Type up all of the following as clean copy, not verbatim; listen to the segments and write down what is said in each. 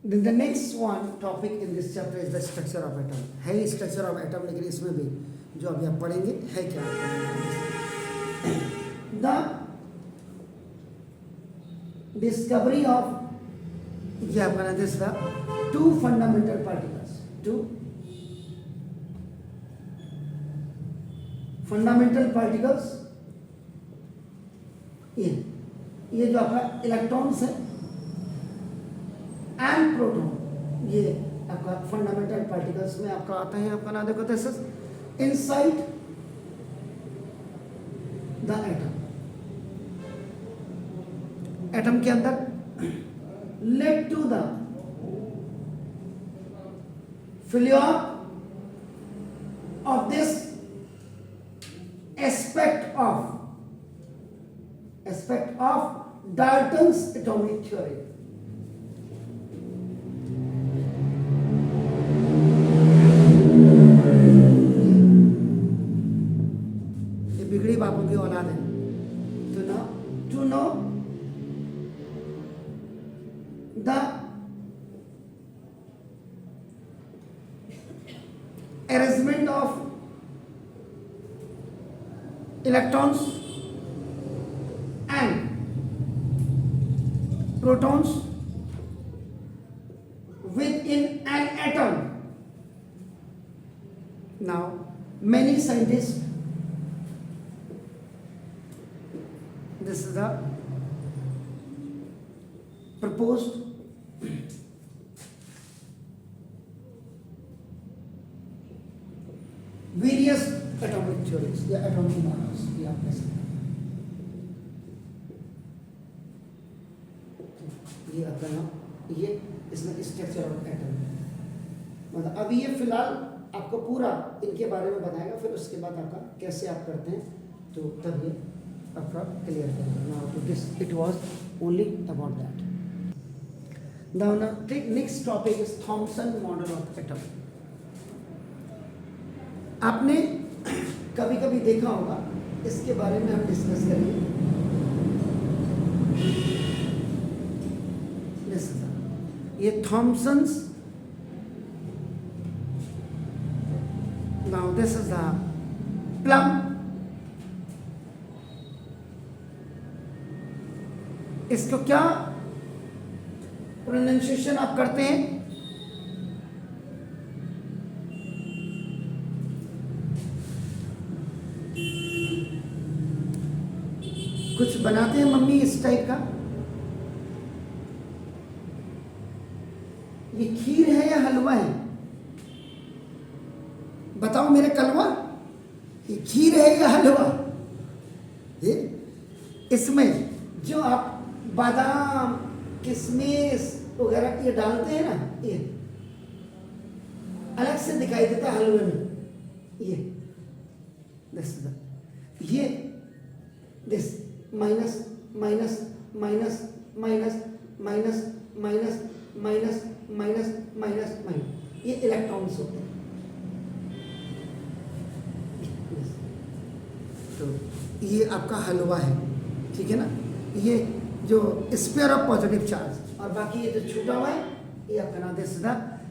Then the next one topic in this chapter is the structure of atom. है structure of atom, लेकिन इसमें भी जो अभी आप पढ़ेंगे है क्या? The discovery of ये आपका this the two fundamental particles. Two fundamental particles. ये जो आपका इलेक्ट्रॉन्स है एंड प्रोटॉन, ये आपका फंडामेंटल पार्टिकल्स में आपका आता है। आपका नाम देखो this is inside the atom, atom के अंदर led to the failure of this aspect of Dalton's atomic theory. ये बिगड़ी बापों की औलाद है। To know the arrangement of electrons and protons within an atom. Now, many scientists, this is the proposed various atomic theories या atomic models, ये आप कह सकते हैं। ये आपका नाम, ये इसमें स्ट्रक्चर ऑफ एटम, मतलब अभी ये फिलहाल आपको पूरा इनके बारे में बताएगा, फिर उसके बाद आपका कैसे आप करते हैं तो तब ये आपका क्लियर करेगा। नाउ तो this it was only about that. Now next topic is Thompson model of atom. आपने कभी कभी देखा होगा, इसके बारे में हम डिस्कस करेंगे। ये Thomson's, now this is the plum, इसको क्या प्रोनाउंसिएशन आप करते हैं? कुछ बनाते हैं मम्मी इस टाइप का, ये खीर है या हलवा है? बताओ मेरे कलवा, ये खीर है या हलवा? ये इसमें जो आप बादाम किशमिश वगैरह ये डालते हैं ना, ये अलग से दिखाई देता है हलवे में। ये this minus minus minus minus minus minus minus minus minus minus, ये इलेक्ट्रॉन्स होते हैं। तो ये आपका हलवा है, ठीक है ना। ये जो स्फीयर ऑफ पॉजिटिव चार्ज, और बाकी ये जो छूटा हुआ है ये आपका नाम दिस द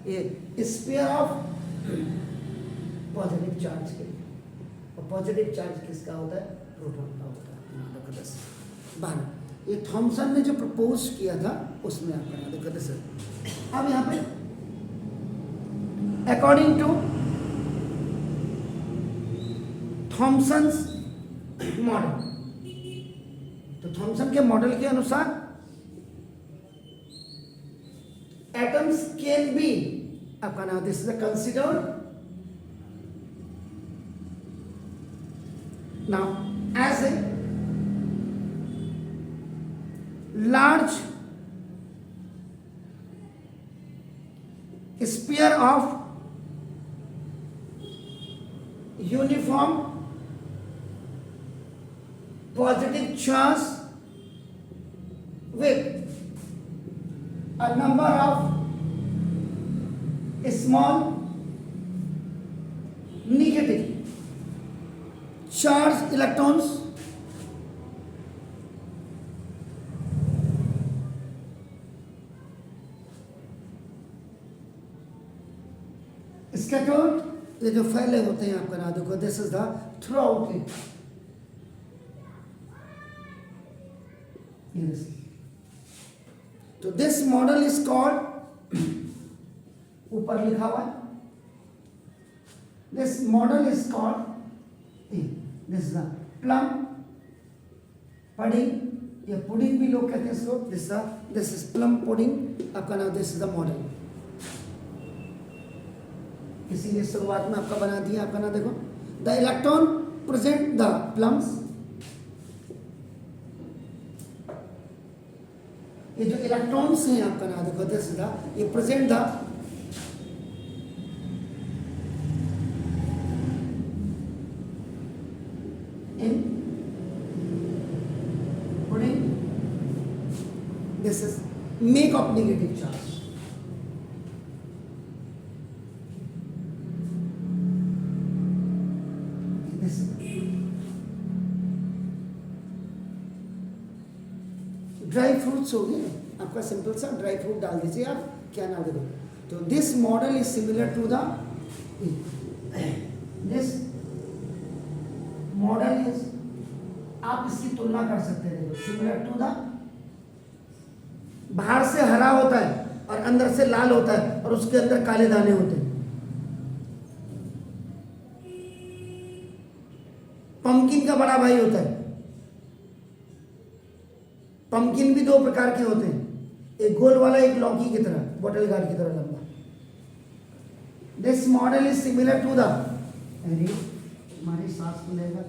ये स्फीयर ऑफ पॉजिटिव चार्ज के लिए, और पॉजिटिव चार्ज किसका होता है? प्रोटॉन का होता है। बारह, ये थॉमसन ने जो प्रपोज किया था उसमें आपका नाम देखो दिस। अब यहाँ पे अकॉर्डिंग टू थॉमसन्स मॉडल, तो थॉमसन के मॉडल के अनुसार एटम्स कैन बी, आपका नाम this is considered now as a large sphere of uniform positive charge with a number of small negative charged electrons scattered, ये जो फैले होते हैं आपका ना, देखो this is the through out it, तो दिस मॉडल इज कॉल्ड, ऊपर लिखा हुआ है, this model is called, this is the plum pudding, या पुडिंग भी लोग कहते हैं इसको, दिस इज प्लम पुडिंग आपका नाम, दिस इज द मॉडल। इसीलिए शुरुआत में आपका बना दिया आपका ना, देखो the electron present the plums, ये जो इलेक्ट्रॉन्स हैं आपका ना, देखो दिस इज द, ये present the in pudding, this is make of negative charge, dry fruits हो गए आपका, सिंपल सा ड्राई फ्रूट डाल दीजिए आप, क्या नाम देखो, तो this model is similar to the, this model is, आप इसकी तुलना कर सकते हैं, देखो सिमिलर टू द, बाहर से हरा होता है और अंदर से लाल होता है और उसके अंदर काले दाने होते हैं। पंपकिन का बड़ा भाई होता है, पंपकिन भी दो प्रकार के होते हैं, एक गोल वाला, एक लौकी की तरह, बॉटल गार्ड की तरह लंबा। This model is similar to the, अरे हमारी सांस मिलेगा,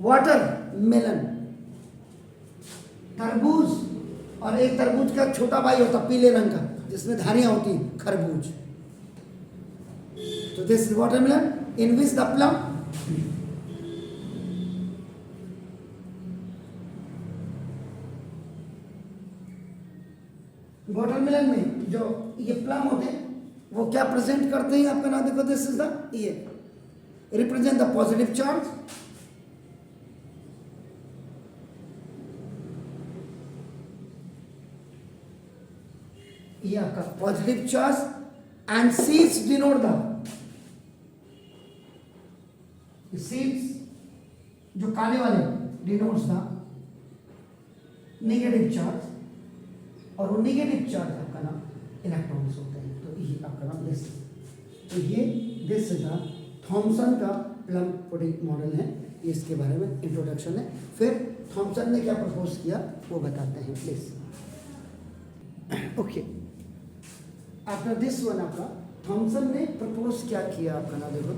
वाटर मेलन, तरबूज, और एक तरबूज का छोटा भाई होता पीले रंग का जिसमें धारियां होती हैं, खरबूज। तो this watermelon in which the plum, watermelon में जो ये प्लम होते हैं वो क्या प्रेजेंट करते हैं आपका नाम, देखो दिस इज द, ये रिप्रेजेंट द पॉजिटिव चार्ज, ये आपका positive charge, and seeds denote the, seeds जो काले वाले डिनोट्स द नेगेटिव चार्ज, और वो नेगेटिव चार्ज आपका नाम इलेक्ट्रॉन्स होते हैं, तो ये आपका नाम दिस, तो ये दिस इज द थॉमसन का प्लम पुडिंग मॉडल है, इसके बारे में इंट्रोडक्शन है। फिर थॉमसन ने क्या प्रपोज किया वो बताते हैं please. Okay, after this one आपका थॉमसन ने प्रपोज क्या किया आपका नाम, देखो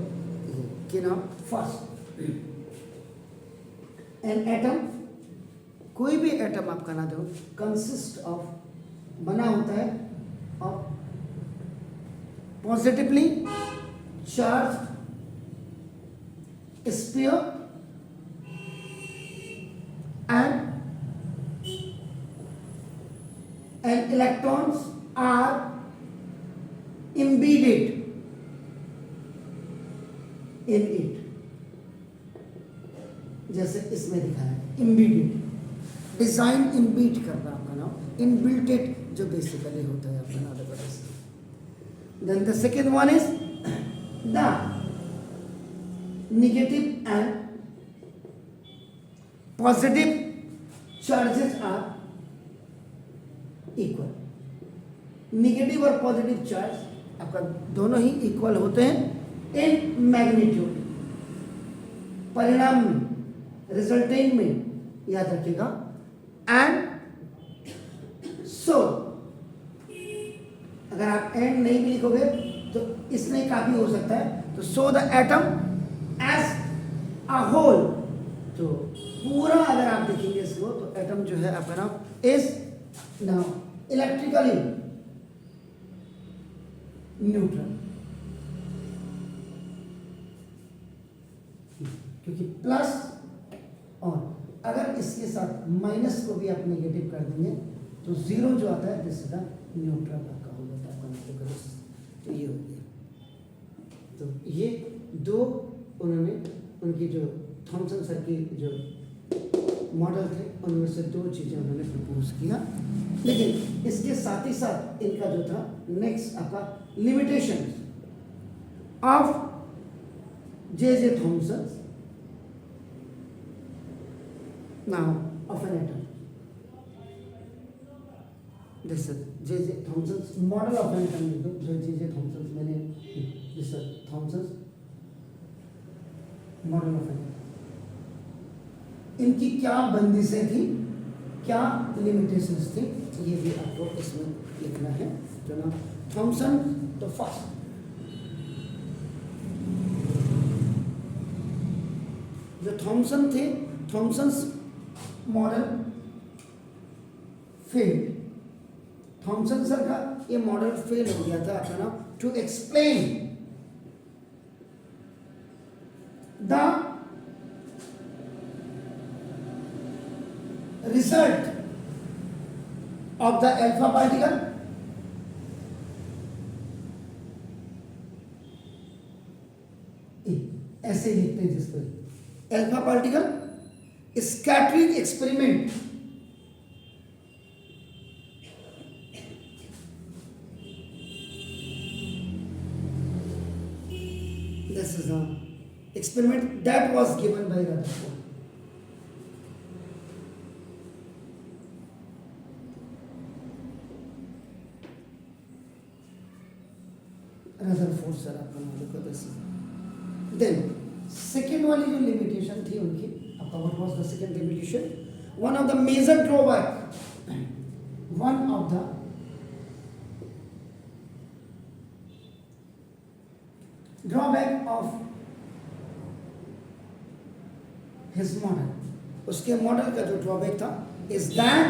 कि नाम, फर्स्ट एन एटम, कोई भी एटम आपका ना देखो कंसिस्ट ऑफ, बना होता है of positively charge sphere and electrons are embedded in it, जैसे इसमें दिखा है embedded, डिजाइन इनबिल्ट करना आपका नाम, इनबिल्टेड जो बेसिकली होता है आपका नाम। Then the second one is the negative and positive charges are equal, negative और पॉजिटिव चार्ज आपका दोनों ही इक्वल होते हैं इन मैग्नीट्यूड, परिणाम में, रिजल्टेंट में, याद रखिएगा। एंड सो अगर आप एंड नहीं भी लिखोगे तो इसमें काफी हो सकता है, तो so the atom as a whole, तो पूरा अगर आप देखेंगे इसको तो एटम जो है आपका नाम इज नाउ इलेक्ट्रिकली न्यूट्रल, क्योंकि प्लस, और अगर इसके साथ माइनस को भी आप नेगेटिव कर देंगे तो जीरो जो आता है दिस इज द न्यूट्रल आपका हो जाता है। तो ये हो गया। तो ये दो उन्होंने, उनकी जो थॉमसन सर की जो मॉडल थे उनमें से दो चीज़ें उन्होंने प्रपोज किया, लेकिन इसके साथ ही साथ इनका जो था नेक्स्ट आपका limitation, of J.J. Thomson, now of an atom. This is J.J. Thomson's model of an atom. जो J.J. Thomson's मैंने this is Thomson's model of an atom. इनकी क्या बंदिशें थी, क्या लिमिटेशंस थी, ये भी आपको इसमें लिखना है। जो ना थॉमसन तो फर्स्ट जो थॉमसन थे, Thomson's model fail, Thomson sir का ये मॉडल फेल हो गया था आपका ना to explain the result of the alpha particle ऐसे लिखते हैं जिसको alpha particle scattering experiment this is an experiment that was given by Rutherford. Rutherford sir आपका नाम लिखो this is then second वाली जो limitation थी उनकी आपका what was the second limitation? One of the major drawback, one of the drawback of his model, उसके model का जो ड्रॉबैक था is that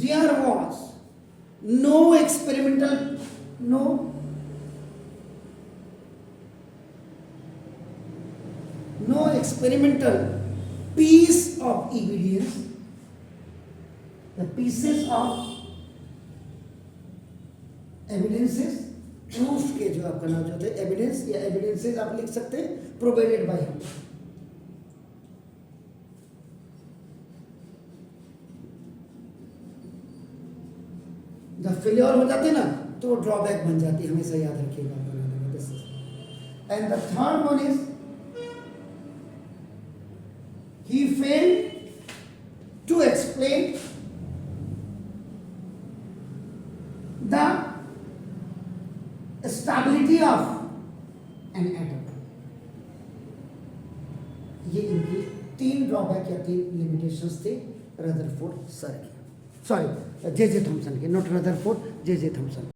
there was no experimental piece of evidence, the pieces of evidences proof के जो आपका नाम जो थे एविडेंस या एविडेंसेस आप लिख सकते हैं प्रोवाइडेड बाय हिम। जब फेलियर हो जाते ना तो वो ड्रॉबैक बन जाती है, हमेशा याद रखिएगा बनाने में this is. And the third one is he failed to explain the stability of an atom. ये इनकी तीन ड्रॉबैक या तीन लिमिटेशंस थे रदरफोर्ड सर की, सॉरी जे.जे. थॉमसन के, नॉट रदरफोर्ड, जे.जे. थॉमसन।